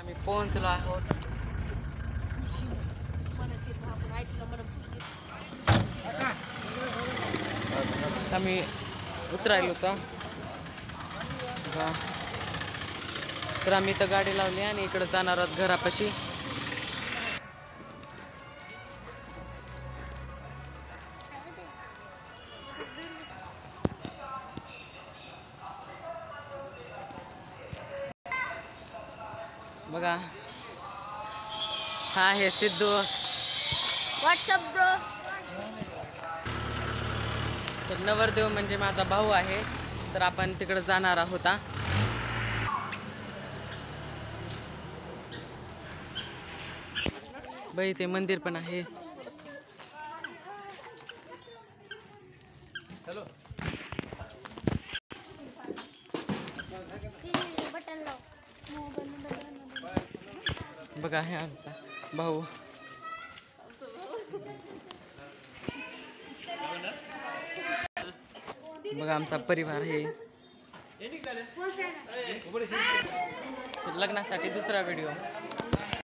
आम्ही पोहोचलो आहोत. आम्ही उतरायलो होतो तर आम्ही इथं गाडी लावली आणि इकडे जाणार आहोत घरापाशी. बघा हा आहे सिद्धू. WhatsApp bro. तर नवरदेव म्हणजे माझा भाऊ आहे. तर आपण तिकडे जाणार आहोत. बाई ते मंदिर पण आहे. बघा हे आमचा भाऊ. बघा आमचा परिवार आहे. लग्नासाठी दुसरा व्हिडिओ.